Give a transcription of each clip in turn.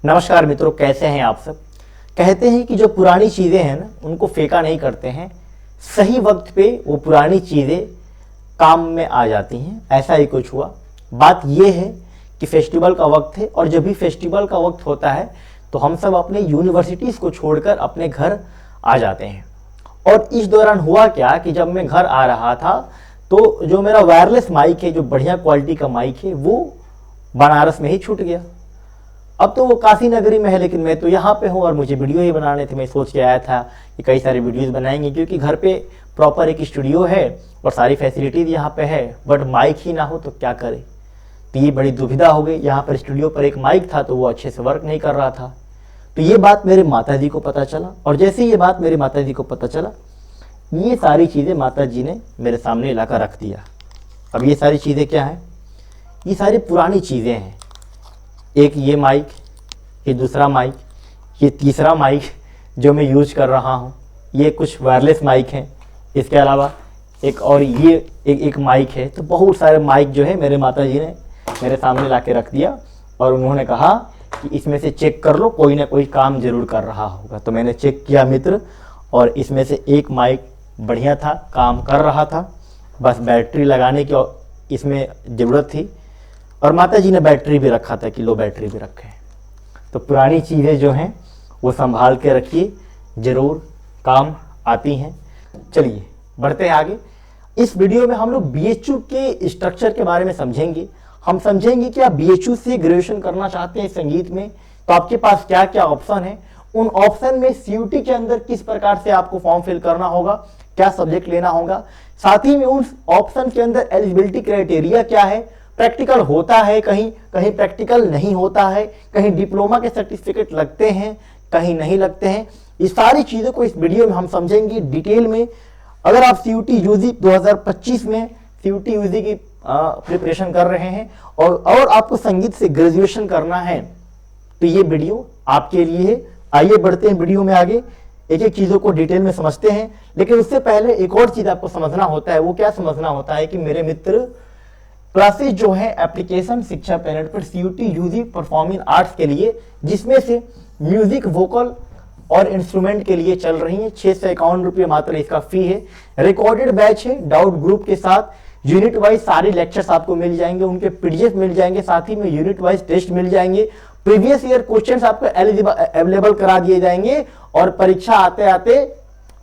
नमस्कार मित्रों, कैसे हैं आप सब। कहते हैं कि जो पुरानी चीज़ें हैं ना, उनको फेंका नहीं करते हैं, सही वक्त पे वो पुरानी चीज़ें काम में आ जाती हैं। ऐसा ही कुछ हुआ। बात ये है कि फेस्टिवल का वक्त है और जब भी फेस्टिवल का वक्त होता है तो हम सब अपने यूनिवर्सिटीज़ को छोड़कर अपने घर आ जाते हैं। और इस दौरान हुआ क्या कि जब मैं घर आ रहा था तो जो मेरा वायरलेस माइक है, जो बढ़िया क्वालिटी का माइक है, वो बनारस में ही छूट गया। अब तो वो काशी नगरी में है, लेकिन मैं तो यहाँ पे हूँ और मुझे वीडियो ही बनाने थे। मैं सोच के आया था कि कई सारे वीडियोस बनाएंगे, क्योंकि घर पे प्रॉपर एक स्टूडियो है और सारी फैसिलिटीज यहाँ पे है, बट माइक ही ना हो तो क्या करे। तो ये बड़ी दुविधा हो गई। यहाँ पर स्टूडियो पर एक माइक था तो वो अच्छे से वर्क नहीं कर रहा था। तो ये बात मेरे माता जी को पता चला, और जैसे ये बात मेरे माता जी को पता चला, ये सारी चीज़ें माता जी ने मेरे सामने लाकर रख दिया। अब ये सारी चीज़ें क्या हैं? ये सारी पुरानी चीज़ें हैं। एक ये माइक, ये दूसरा माइक, ये तीसरा माइक जो मैं यूज कर रहा हूँ, ये कुछ वायरलेस माइक हैं। इसके अलावा एक और ये एक माइक है। तो बहुत सारे माइक जो है मेरे माता जी ने मेरे सामने ला के रख दिया और उन्होंने कहा कि इसमें से चेक कर लो, कोई ना कोई काम जरूर कर रहा होगा। तो मैंने चेक किया मित्र, और इसमें से एक माइक बढ़िया था, काम कर रहा था, बस बैटरी लगाने की इसमें ज़रूरत थी। और माता जी ने बैटरी भी रखा था कि लो बैटरी भी रखे। तो पुरानी चीज़ें जो हैं वो संभाल के रखिए, ज़रूर काम आती हैं। चलिए बढ़ते हैं आगे। इस वीडियो में हम लोग बीएचयू के स्ट्रक्चर के बारे में समझेंगे। हम समझेंगे कि आप बीएचयू से ग्रेजुएशन करना चाहते हैं संगीत में, तो आपके पास क्या क्या ऑप्शन है। उन ऑप्शन में सीयूटी के अंदर किस प्रकार से आपको फॉर्म फिल करना होगा, क्या सब्जेक्ट लेना होगा, साथ ही में उन ऑप्शन के अंदर एलिजिबिलिटी क्राइटेरिया क्या है, प्रैक्टिकल होता है, कहीं कहीं प्रैक्टिकल नहीं होता है, कहीं डिप्लोमा के सर्टिफिकेट लगते हैं, कहीं नहीं लगते हैं। इस सारी चीज़ों को इस वीडियो में हम समझेंगे डिटेल में। अगर आप सीयूटी यूजी 2025 में सीयूटी यूजी की प्रिपरेशन कर रहे हैं और आपको संगीत से ग्रेजुएशन करना है, तो ये वीडियो आपके लिए है। आइए बढ़ते हैं वीडियो में आगे, एक एक चीज़ों को डिटेल में समझते हैं। लेकिन उससे पहले एक और चीज़ आपको समझना होता है। वो क्या समझना होता है कि मेरे मित्र, क्लासेस जो है एप्लीकेशन शिक्षा प्लेनेट पर सीयूटी यूजी परफॉर्मिंग आर्ट्स के लिए, जिसमें से म्यूजिक, वोकल और इंस्ट्रूमेंट के लिए चल रही है। 651 रुपये मात्र इसका फी है। रिकॉर्डेड बैच है डाउट ग्रुप के साथ। यूनिट वाइज सारे लेक्चर्स आपको मिल जाएंगे, उनके पीडीएफ मिल जाएंगे, साथ ही में यूनिट वाइज टेस्ट मिल जाएंगे। प्रीवियस ईयर क्वेश्चंस आपको अवेलेबल करा दिए जाएंगे और परीक्षा आते आते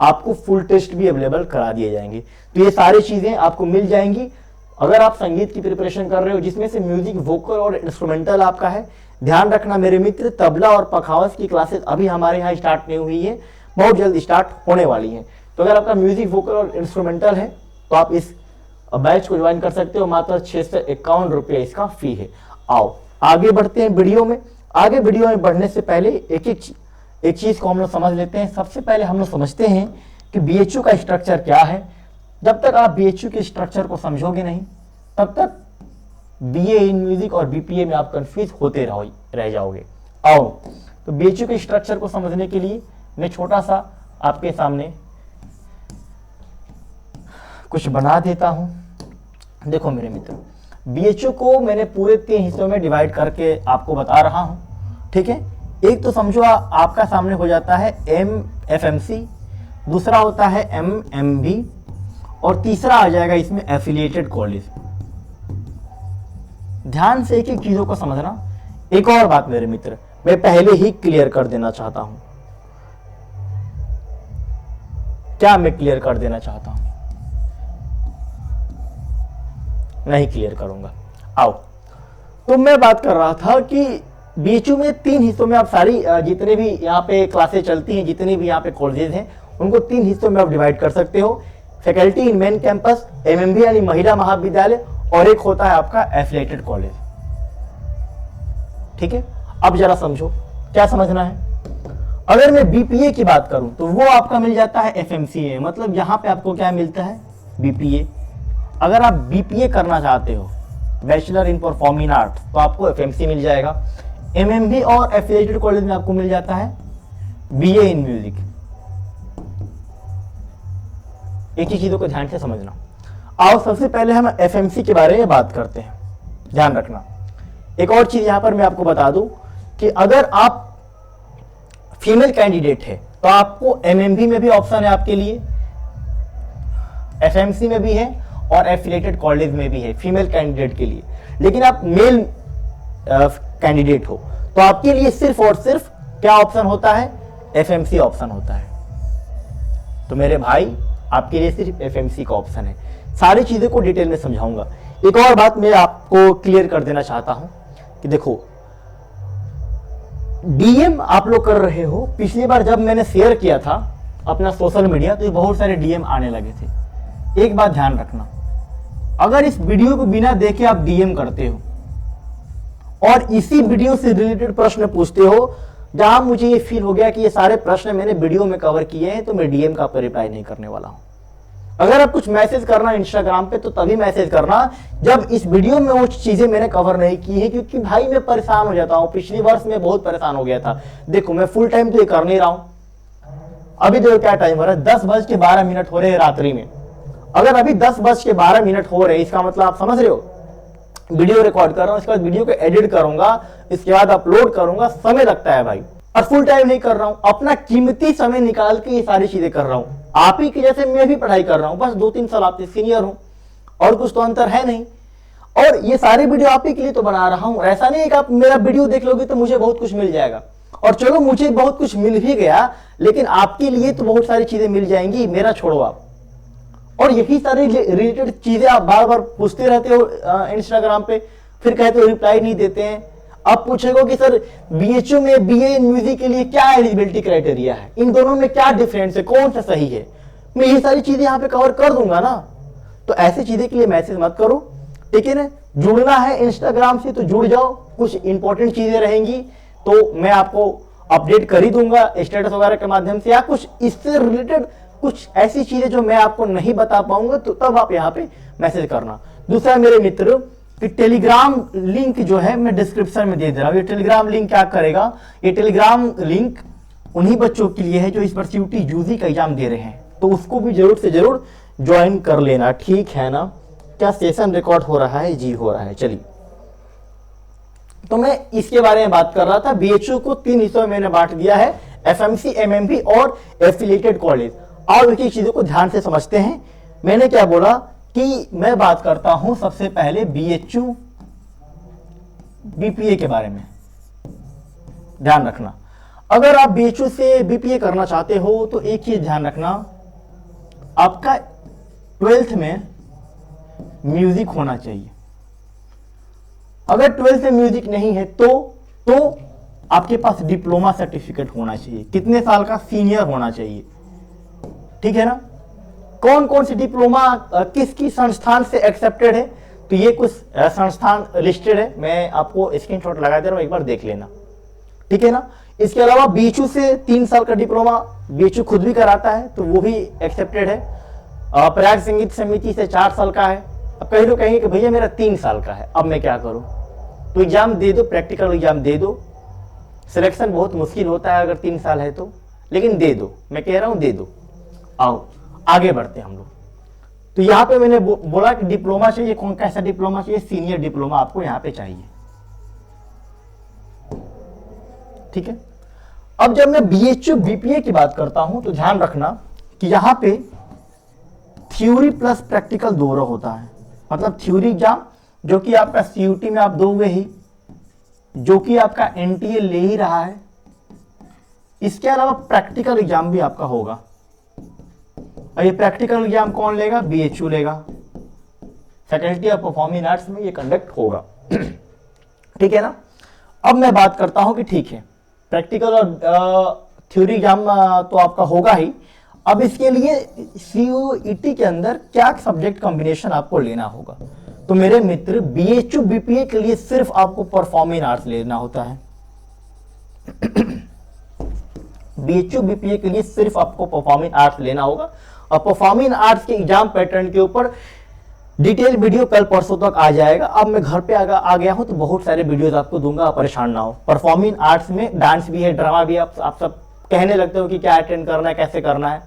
आपको फुल टेस्ट भी अवेलेबल करा दिए जाएंगे। तो ये सारी चीजें आपको मिल जाएंगी अगर आप संगीत की प्रिपरेशन कर रहे हो, जिसमें से म्यूजिक, वोकल और इंस्ट्रूमेंटल आपका है। ध्यान रखना मेरे मित्र, तबला और पखावज की क्लासेस अभी हमारे यहाँ स्टार्ट नहीं हुई है, बहुत जल्द स्टार्ट होने वाली है। तो अगर आपका म्यूजिक, वोकल और इंस्ट्रूमेंटल है तो आप इस बैच को ज्वाइन कर सकते हो। मात्र 651 रुपये इसका फी है। आओ आगे बढ़ते हैं वीडियो में। आगे वीडियो में बढ़ने से पहले एक चीज को हम लोग समझ लेते हैं। सबसे पहले हम लोग समझते हैं कि बीएचयू का स्ट्रक्चर क्या है। जब तक आप बीएचयू के स्ट्रक्चर को समझोगे नहीं, तब तक बीए इन म्यूजिक और बीपीए में आप कंफ्यूज होते रह जाओगे। आओ तो बीएचयू के स्ट्रक्चर को समझने के लिए मैं छोटा सा आपके सामने कुछ बना देता हूं। देखो मेरे मित्र, बीएचयू को मैंने पूरे 3 हिस्सों में डिवाइड करके आपको बता रहा हूं, ठीक है। एक तो समझो आपका सामने हो जाता है एमएफएमसी, दूसरा होता है एमएमबी, और तीसरा आ जाएगा इसमें एफिलिएटेड कॉलेज। ध्यान से एक एक चीजों को समझना। एक और बात मेरे मित्र, मैं पहले ही क्लियर कर देना चाहता हूं। क्या मैं क्लियर कर देना चाहता हूं? नहीं क्लियर करूंगा। आओ, तो मैं बात कर रहा था कि बीएचयू में 3 हिस्सों में आप सारी जितने भी यहाँ पे क्लासेस चलती हैं, जितने भी यहाँ पे कॉलेजेस हैं, उनको 3 हिस्सों में आप डिवाइड कर सकते हो। Faculty in main campus, MMB यानी महिला महाविद्यालय, और एक होता है आपका एफिलिएटेड कॉलेज, ठीक है। अब जरा समझो क्या समझना है। अगर मैं बीपीए की बात करूं तो वो आपका मिल जाता है एफएमसीए, मतलब यहां पे आपको क्या मिलता है? बीपीए। अगर आप बीपीए करना चाहते हो, बैचलर इन परफॉर्मिंग आर्ट, तो आपको एफएमसी मिल जाएगा। एमएमबी और एफिलिएटेड कॉलेज में आपको मिल जाता है बीए इन म्यूजिक। एक ही चीजों को ध्यान से समझना। आओ सबसे पहले हम एफएमसी के बारे में बात करते हैं। ध्यान रखना। एक और चीज यहां पर मैं आपको बता दूं कि अगर आप फीमेल कैंडिडेट है तो आपको एमएमबी में भी ऑप्शन है आपके लिए, एफएमसी में भी है और एफिलिएटेड कॉलेज में भी है फीमेल कैंडिडेट के लिए। लेकिन आप मेल कैंडिडेट हो तो आपके लिए सिर्फ और सिर्फ क्या ऑप्शन होता है, एफएमसी ऑप्शन होता है। तो मेरे भाई आपके लिए सिर्फ एफएमसी का ऑप्शन है। सारी चीजें को डिटेल में समझाऊंगा। एक और बात मैं आपको क्लियर कर देना चाहता हूं कि देखो, डीएम आप लोग कर रहे हो। पिछली बार जब मैंने शेयर किया था अपना सोशल मीडिया तो बहुत सारे डीएम आने लगे थे। एक बात ध्यान रखना, अगर इस वीडियो को बिना देखे आप डीएम करते हो और इसी वीडियो से रिलेटेड प्रश्न पूछते हो, जहां मुझे ये फील हो गया कि ये सारे प्रश्न मैंने वीडियो में कवर किए हैं, तो मैं डीएम का रिप्लाई नहीं करने वाला हूं। अगर आप कुछ मैसेज करना इंस्टाग्राम पे तो तभी मैसेज करना जब इस वीडियो में वो चीजें मैंने कवर नहीं की है, क्योंकि भाई मैं परेशान हो जाता हूं। पिछली वर्ष में बहुत परेशान हो गया था। देखो मैं फुल टाइम तो ये कर नहीं रहा हूं। अभी देखो क्या टाइम हो रहा है, 10:12 हो रहे हैं रात्रि में। अगर अभी 10:12 हो रहे हैं, इसका मतलब आप समझ रहे हो, वीडियो रिकॉर्ड कर रहा हूं, इसके बाद वीडियो को एडिट करूंगा, इसके बाद अपलोड करूंगा, समय लगता है भाई। और फुल टाइम नहीं कर रहा हूं, अपना कीमती समय निकाल के ये सारी चीजें कर रहा हूं। आप ही की जैसे मैं भी पढ़ाई कर रहा हूं, बस 2-3 साल आपसे सीनियर हूं और कुछ तो अंतर है नहीं। और ये सारी वीडियो आप ही के लिए तो बना रहा हूं। ऐसा नहीं है कि आप मेरा वीडियो देख लोगे तो मुझे बहुत कुछ मिल जाएगा। और चलो मुझे बहुत कुछ मिल भी गया, लेकिन आपके लिए तो बहुत सारी चीजें मिल जाएंगी, मेरा छोड़ो आप। और यही सारी रिलेटेड चीजें आप बार बार पूछते रहते हो इंस्टाग्राम पे, फिर कहते हो रिप्लाई नहीं देते हैं। अब पूछेगा कि सर बीएचयू में बीए इन म्यूजिक के लिए क्या एलिजिबिलिटी क्राइटेरिया है, इन दोनों में क्या डिफरेंस है, कौन सा सही है, मैं ये सारी चीजें यहाँ पे कवर कर दूंगा ना। तो ऐसी चीजें के लिए मैसेज मत करो, ठीक है ना। जुड़ना है इंस्टाग्राम से तो जुड़ जाओ, कुछ इंपॉर्टेंट चीजें रहेंगी तो मैं आपको अपडेट कर ही दूंगा स्टेटस वगैरह के माध्यम से, या कुछ इससे रिलेटेड कुछ ऐसी चीजें जो मैं आपको नहीं बता पाऊंगा तो तब आप यहाँ पे मैसेज करना। दूसरा मेरे मित्र कि टेलीग्राम लिंक जो है मैं डिस्क्रिप्शन में दे दे रहा हूँ। ये टेलीग्राम लिंक क्या करेगा, ये टेलीग्राम लिंक उन्हीं बच्चों के लिए है जो इस बार सीयूटी यूजी का एग्जाम दे रहे हैं, तो उसको भी जरूर से जरूर ज्वाइन कर लेना, ठीक है ना। क्या सेशन रिकॉर्ड हो रहा है? जी हो रहा है। चलिए, तो मैं इसके बारे में बात कर रहा था। बीएचयू को 3 हिस्सों में मैंने बांट दिया है, एफएमसी, एमएमबी और एफिलिएटेड कॉलेज। और एक चीजों को ध्यान से समझते हैं। मैंने क्या बोला कि मैं बात करता हूं सबसे पहले बीएचयू बीपीए के बारे में। ध्यान रखना, अगर आप बीएचयू से बीपीए करना चाहते हो तो एक चीज ध्यान रखना, आपका 12th में म्यूजिक होना चाहिए। अगर 12th में म्यूजिक नहीं है तो आपके पास डिप्लोमा सर्टिफिकेट होना चाहिए। कितने साल का? सीनियर होना चाहिए, ठीक है ना। कौन कौन सी डिप्लोमा किसकी संस्थान से एक्सेप्टेड है, तो ये कुछ संस्थान लिस्टेड है, मैं आपको स्क्रीनशॉट लगा दे रहा हूं, एक बार देख लेना, ठीक है ना। इसके अलावा बीएचयू से 3 साल का डिप्लोमा बीएचयू खुद भी कराता है, तो वो भी एक्सेप्टेड है। प्रयाग संगीत समिति से 4 साल का है। अब कई लोग कहेंगे कि भैया मेरा 3 साल का है, अब मैं क्या करूं? तो एग्जाम दे दो, प्रैक्टिकल एग्जाम दे दो। सिलेक्शन बहुत मुश्किल होता है अगर 3 साल है तो, लेकिन दे दो, मैं कह रहा हूं दे दो। आओ आगे बढ़ते हैं हम लोग। तो यहाँ पे मैंने बोला कि डिप्लोमा चाहिए। कौन कैसा डिप्लोमा चाहिए? सीनियर डिप्लोमा आपको यहाँ पे चाहिए, ठीक है। अब जब मैं बीएचयू बीपीए की बात करता हूं तो ध्यान रखना कि यहाँ पे थ्योरी प्लस प्रैक्टिकल दोनों होता है। मतलब थ्योरी एग्जाम जो कि आपका सीयूटी में आप दोगे ही, जो कि आपका एनटीए ले ही रहा है, इसके अलावा प्रैक्टिकल एग्जाम भी आपका होगा। और ये प्रैक्टिकल एग्जाम कौन लेगा? बीएचयू लेगा। फैकल्टी ऑफ परफॉर्मिंग आर्ट्स में ये कंडक्ट होगा, ठीक है ना। अब मैं बात करता हूं कि ठीक है, प्रैक्टिकल और थ्योरी एग्जाम तो आपका होगा ही। अब इसके लिए सीयूईटी के अंदर क्या सब्जेक्ट कॉम्बिनेशन आपको लेना होगा? तो मेरे मित्र बीएचयू बीपीए के लिए सिर्फ आपको परफॉर्मिंग आर्ट्स लेना होता है। बीएचयू बीपीए के लिए सिर्फ आपको परफॉर्मिंग आर्ट्स लेना होगा। और परफॉर्मिंग आर्ट्स के एग्जाम पैटर्न के ऊपर डिटेल वीडियो कल परसों तक आ जाएगा। अब मैं घर पे आ गया हूं तो बहुत सारे वीडियोस आपको दूंगा, परेशान ना हो। परफॉर्मिंग आर्ट्स में डांस भी है, ड्रामा भी है। आप सब कहने लगते हो कि क्या अटेंड करना है, कैसे करना है,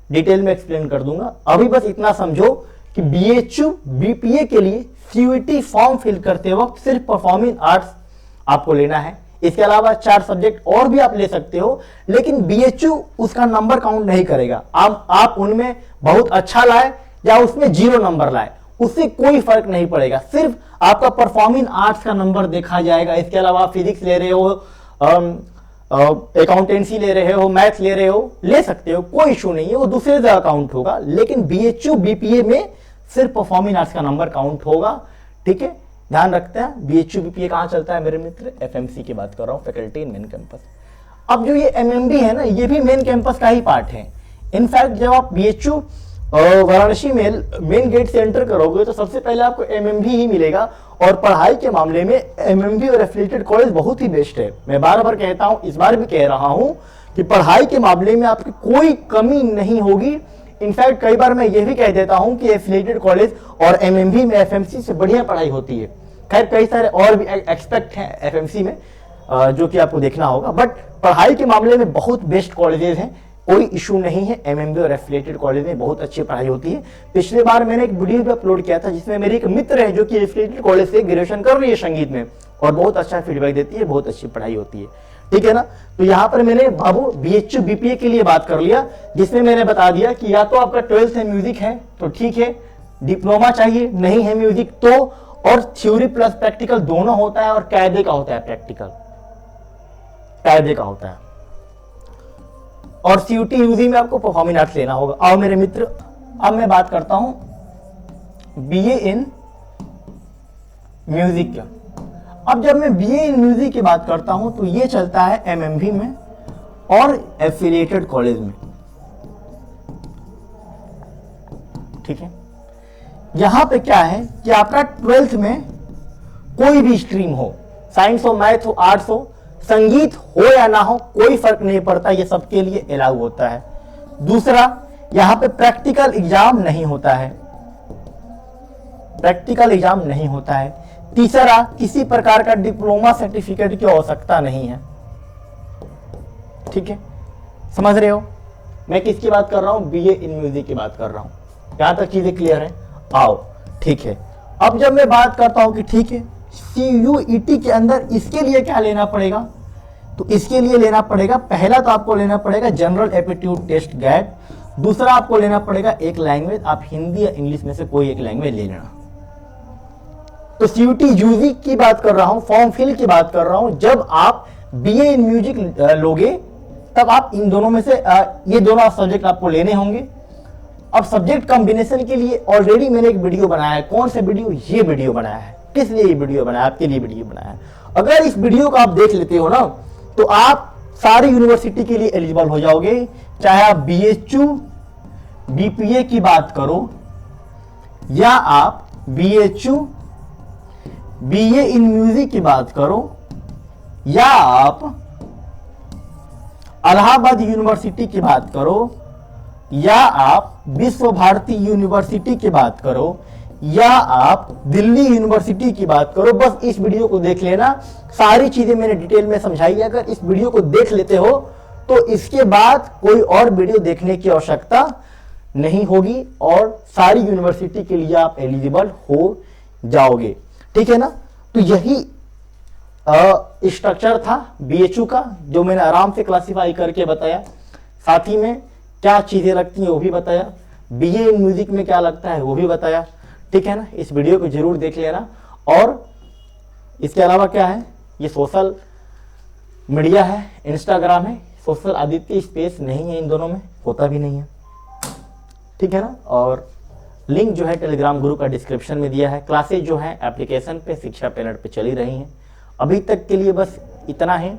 डिटेल में एक्सप्लेन कर दूंगा। अभी बस इतना समझो कि बीएचयू बीपीए के लिए सीयूईटी फॉर्म फिल करते वक्त सिर्फ परफॉर्मिंग आर्ट्स आपको लेना है। इसके अलावा 4 सब्जेक्ट और भी आप ले सकते हो, लेकिन BHU उसका नंबर काउंट नहीं करेगा। आप उनमें बहुत अच्छा लाए या उसमें 0 नंबर लाए, उससे कोई फर्क नहीं पड़ेगा, सिर्फ आपका परफॉर्मिंग आर्ट्स का नंबर देखा जाएगा। इसके अलावा फिजिक्स ले रहे हो, अकाउंटेंसी ले रहे हो, मैथ ले रहे हो, ले सकते हो, कोई इशू नहीं है, वो दूसरे जगह काउंट होगा। लेकिन BHU BPA में सिर्फ परफॉर्मिंग आर्ट्स का नंबर काउंट होगा, ठीक है, ध्यान रखते हैं। BHU BPA कहां चलता है मेरे मित्र? FMC की बात कर रहा हूं, फैकल्टी इन मेन कैंपस। अब जो ये MMB है ना, ये भी मेन कैंपस का ही पार्ट है। इनफैक्ट जब आप BHU वाराणसी में मेन गेट से एंटर करोगे तो सबसे पहले आपको MMB ही मिलेगा, और पढ़ाई के मामले में MMB और एफिलिएटेड कॉलेज बहुत ही बेस्ट है। मैं बार बार कहता हूं, इस बार भी कह रहा हूं कि पढ़ाई के मामले में आपकी कोई कमी नहीं होगी। इनफैक्ट कई बार मैं ये भी कह देता हूं कि एफिलिएटेड कॉलेज और MMB में FMC से बढ़िया पढ़ाई होती है। खैर कई सारे और भी एक्सपेक्ट हैं FMC में जो कि आपको देखना होगा, बट पढ़ाई के मामले में बहुत बेस्ट कॉलेजेस हैं, कोई इशू नहीं है। MMB और एफिलिएटेड कॉलेज में बहुत अच्छी पढ़ाई होती है। पिछले बार मैंने एक वीडियो भी अपलोड किया था जिसमें मेरी एक मित्र है जो कि एफिलिएटेड कॉलेज से ग्रेजुएशन कर रही है संगीत में, और बहुत अच्छा फीडबैक देती है, बहुत अच्छी पढ़ाई होती है, ठीक है ना। तो यहाँ पर मैंने बाबू BHU BPA के लिए बात कर लिया, जिसमें मैंने बता दिया कि या तो आपका 12th में म्यूजिक है तो ठीक है, डिप्लोमा चाहिए, नहीं है म्यूजिक तो, और थ्योरी प्लस प्रैक्टिकल दोनों होता है, और कायदे का होता है, प्रैक्टिकल कायदे का होता है, और CUT UG में आपको परफॉर्मिंग आर्ट्स लेना होगा। आओ मेरे मित्र, अब मैं बात करता हूं BA इन म्यूजिक का। अब जब मैं BA इन म्यूजिक की बात करता हूं तो ये चलता है MMB में और एफिलिएटेड कॉलेज में, ठीक है। यहां पे क्या है कि आपका 12th में कोई भी स्ट्रीम हो, साइंस हो, मैथ हो, आर्ट्स हो, संगीत हो या ना हो, कोई फर्क नहीं पड़ता, ये सबके लिए अलाउ होता है। दूसरा, यहां पे प्रैक्टिकल एग्जाम नहीं होता है, प्रैक्टिकल एग्जाम नहीं होता है। तीसरा, किसी प्रकार का डिप्लोमा सर्टिफिकेट की आवश्यकता नहीं है, ठीक है, समझ रहे हो मैं किसकी बात कर रहा हूं? BA इन म्यूजिक की बात कर रहा हूं। यहां तक चीजें क्लियर है? आओ, ठीक है। अब जब मैं बात करता हूं कि ठीक है CUET के अंदर इसके लिए क्या लेना पड़ेगा, तो इसके लिए लेना पड़ेगा, पहला तो आपको लेना पड़ेगा जनरल एप्टीट्यूड टेस्ट गैट, दूसरा आपको लेना पड़ेगा एक लैंग्वेज, आप हिंदी या इंग्लिश में से कोई एक लैंग्वेज ले लेना। तो CUT UG की बात कर रहा हूं, फॉर्म फिल की बात कर रहा हूं। जब आप BA इन म्यूजिक लोगे तब आप इन दोनों में से ये दोनों सब्जेक्ट आपको लेने होंगे। अब सब्जेक्ट कॉम्बिनेशन के लिए ऑलरेडी मैंने एक वीडियो बनाया है। कौन सा वीडियो? ये वीडियो बनाया है। किस लिए ये वीडियो बनाया? आपके लिए वीडियो बनाया है। अगर इस वीडियो को आप देख लेते हो ना तो आप सारी यूनिवर्सिटी के लिए एलिजिबल हो जाओगे, चाहे आप BHU BPA की बात करो या आप BHU BA इन म्यूजिक की बात करो या आप इलाहाबाद यूनिवर्सिटी की बात करो या आप विश्व भारती यूनिवर्सिटी की बात करो या आप दिल्ली यूनिवर्सिटी की बात करो। बस इस वीडियो को देख लेना, सारी चीजें मैंने डिटेल में समझाई है। अगर इस वीडियो को देख लेते हो तो इसके बाद कोई और वीडियो देखने की आवश्यकता नहीं होगी और सारी यूनिवर्सिटी के लिए आप एलिजिबल हो जाओगे, ठीक है ना। तो यही स्ट्रक्चर था BHU का, जो मैंने आराम से क्लासिफाई करके बताया। साथ ही में क्या चीजें लगती हैं वो भी बताया, BA इन म्यूजिक में क्या लगता है वो भी बताया, ठीक है ना। इस वीडियो को जरूर देख लेना। और इसके अलावा क्या है, ये सोशल मीडिया है, इंस्टाग्राम है, सोशल आदित्य स्पेस नहीं है, इन दोनों में होता भी नहीं है, ठीक है ना। और लिंक जो है टेलीग्राम ग्रुप का डिस्क्रिप्शन में दिया है। क्लासेज जो है एप्लीकेशन पे शिक्षा प्लैनेट पे चली रही हैं। अभी तक के लिए बस इतना है।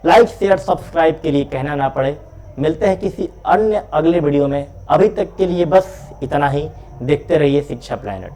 लाइक शेयर सब्सक्राइब के लिए कहना ना पड़े। मिलते हैं किसी अन्य अगले वीडियो में। अभी तक के लिए बस इतना ही। देखते रहिए शिक्षा प्लैनेट।